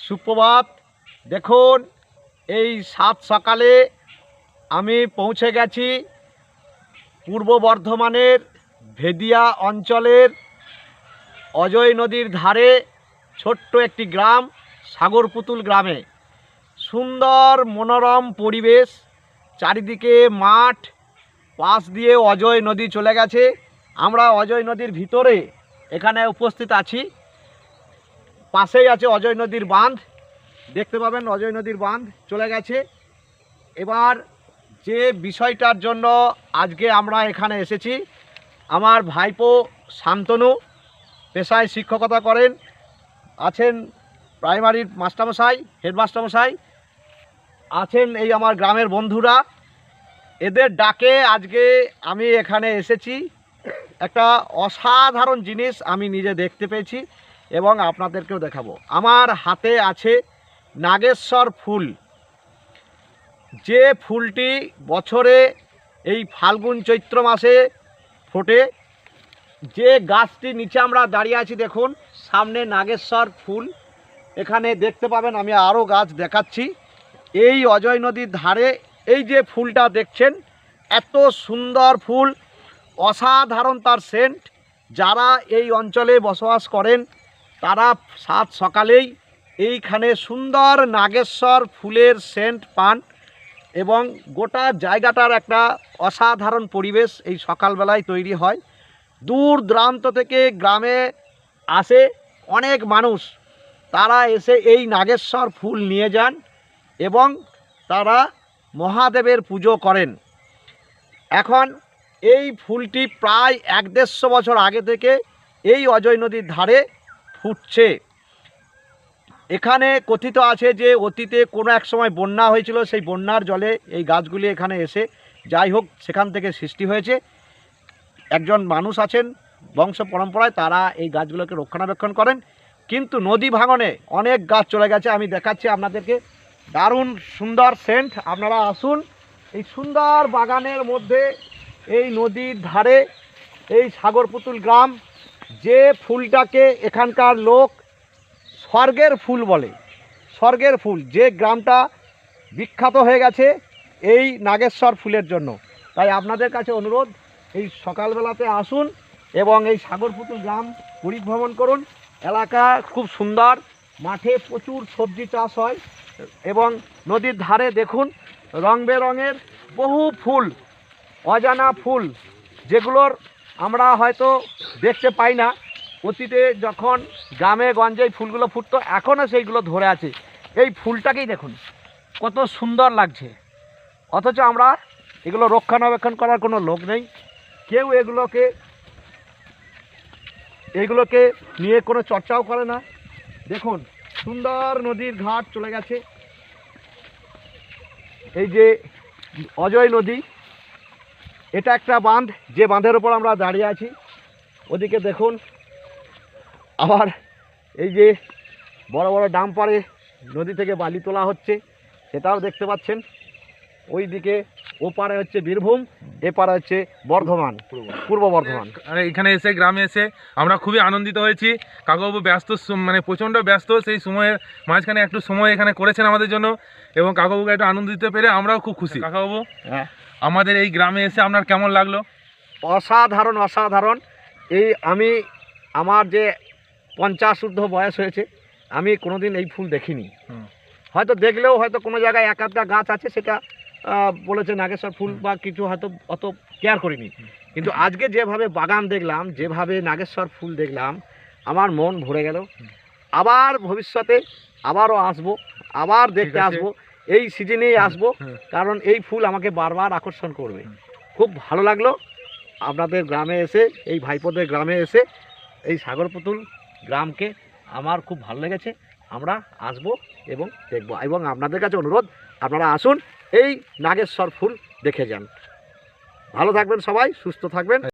সুপ্রভাত। দেখুন, এই সাত সকালে আমি পৌঁছে গেছি পূর্ব বর্ধমানের ভেদিয়া অঞ্চলের অজয় নদীর ধারে ছোট্ট একটি গ্রাম সাগরপুতুল গ্রামে। সুন্দর মনোরম পরিবেশ, চারিদিকে মাঠ, পাশ দিয়ে অজয় নদী চলে গেছে। আমরা অজয় নদীর ভিতরে এখানে উপস্থিত আছি। পাশেই আছে অজয় নদীর বাঁধ, দেখতে পাবেন অজয় নদীর বাঁধ চলে গেছে। এবার যে বিষয়টার জন্য আজকে আমরা এখানে এসেছি, আমার ভাইপো শান্তনু পেশায় শিক্ষকতা করেন, আছেন প্রাইমারির মাস্টারমশাই, হেডমাস্টারমশাই আছেন, এই আমার গ্রামের বন্ধুরা। এদের ডাকে আজকে আমি এখানে এসেছি। একটা অসাধারণ জিনিস আমি নিজে দেখতে পেয়েছি এবং আপনাদেরকেও দেখাবো। আমার হাতে আছে নাগেশ্বর ফুল, যে ফুলটি বছরে এই ফাল্গুন চৈত্র মাসে ফোটে। যে গাছটি নিচে আমরা দাঁড়িয়ে আছি, দেখুন সামনে নাগেশ্বর ফুল, এখানে দেখতে পাবেন। আমি আরও গাছ দেখাচ্ছি। এই অজয় নদীর ধারে এই যে ফুলটা দেখছেন, এত সুন্দর ফুল, অসাধারণ তার সেন্ট। যারা এই অঞ্চলে বসবাস করেন তারা সাত সকালেই এইখানে সুন্দর নাগেশ্বর ফুলের সেন্ট পান এবং গোটা জায়গাটার একটা অসাধারণ পরিবেশ এই সকালবেলায় তৈরি হয়। দূর দূরান্ত থেকে গ্রামে আসে অনেক মানুষ, তারা এসে এই নাগেশ্বর ফুল নিয়ে যান এবং তারা মহাদেবের পুজো করেন। এখন এই ফুলটি প্রায় 150 বছর আগে থেকে এই অজয় নদীর ধারে ফুটছে। এখানে কথিত আছে যে অতীতে কোনো এক সময় বন্যা হয়েছিল, সেই বন্যার জলে এই গাছগুলি এখানে এসে, যাই হোক, সেখান থেকে সৃষ্টি হয়েছে। একজন মানুষ আছেন বংশ পরম্পরায়, তারা এই গাছগুলোকে রক্ষণাবেক্ষণ করেন, কিন্তু নদী ভাঙনে অনেক গাছ চলে গেছে। আমি দেখাচ্ছি আপনাদেরকে, দারুণ সুন্দর সেন্ট। আপনারা আসুন, এই সুন্দর বাগানের মধ্যে, এই নদীর ধারে এই সাগরপুতুল গ্রাম, যে ফুলটাকে এখানকার লোক স্বর্গের ফুল বলে, স্বর্গের ফুল, যে গ্রামটা বিখ্যাত হয়ে গেছে এই নাগেশ্বর ফুলের জন্য। তাই আপনাদের কাছে অনুরোধ, এই সকালবেলাতে আসুন এবং এই সাগরপুতুল গ্রাম পরিভ্রমণ করুন। এলাকা খুব সুন্দর, মাঠে প্রচুর সবজি চাষ হয় এবং নদীর ধারে দেখুন রং বেরঙের বহু ফুল, অজানা ফুল, যেগুলোর আমরা হয়তো দেখতে পাই না। অতীতে যখন গ্রামে গঞ্জে ফুলগুলো ফুটতো, এখনও সেইগুলো ধরে আছে। এই ফুলটাকেই দেখুন কত সুন্দর লাগছে, অথচ আমরা এগুলো রক্ষণাবেক্ষণ করার কোনো লোক নেই। কেউ এগুলোকে নিয়ে কোনো চর্চাও করে না। দেখুন সুন্দর নদীর ঘাট চলে গেছে। এই যে অজয় নদী, এটা একটা বাঁধ, যে বাঁধের ওপর আমরা দাঁড়িয়ে আছি। ওদিকে দেখুন আবার এই যে বড় বড় ডাম্পারে নদী থেকে বালি তোলা হচ্ছে, সেটাও দেখতে পাচ্ছেন। ওই দিকে ওপারে হচ্ছে বীরভূম, এপারে হচ্ছে বর্ধমান, পূর্ব বর্ধমান। আর এখানে এসে, গ্রামে এসে আমরা খুবই আনন্দিত হয়েছি। কাকাবাবু ব্যস্ত, মানে প্রচণ্ড ব্যস্ত, সেই সময়ের মাঝখানে একটু সময় এখানে করেছেন আমাদের জন্য এবং কাকাবাবুকে একটু আনন্দ দিতে পেরে আমরাও খুব খুশি। কাকাবাবু, হ্যাঁ, আমাদের এই গ্রামে এসে আপনার কেমন লাগলো? অসাধারণ, অসাধারণ। আমি আমার যে 50 ঊর্ধ্ব বয়স হয়েছে, আমি কোনোদিন এই ফুল দেখিনি। হয়তো দেখলেও হয়তো কোনো জায়গায় এক আধটা গাছ আছে, সেটা বলেছে নাগেশ্বর ফুল বা কিছু, হয়তো অত কেয়ার করিনি। কিন্তু আজকে যেভাবে বাগান দেখলাম, যেভাবে নাগেশ্বর ফুল দেখলাম, আমার মন ভরে গেল। আবার ভবিষ্যতে আবারও আসবো, আবার দেখতে আসবো, এই সিজনেই আসবো, কারণ এই ফুল আমাকে বারবার আকর্ষণ করবে। খুব ভালো লাগলো আপনাদের গ্রামে এসে, এই ভাইপোদের গ্রামে এসে, এই সাগরপুতুল গ্রামকে আমার খুব ভালো লেগেছে। আমরা আসবো এবং দেখব, এবং আপনাদের কাছে অনুরোধ, আপনারা আসুন, এই নাগেশ্বর ফুল দেখে যান। ভালো থাকবেন সবাই, সুস্থ থাকবেন।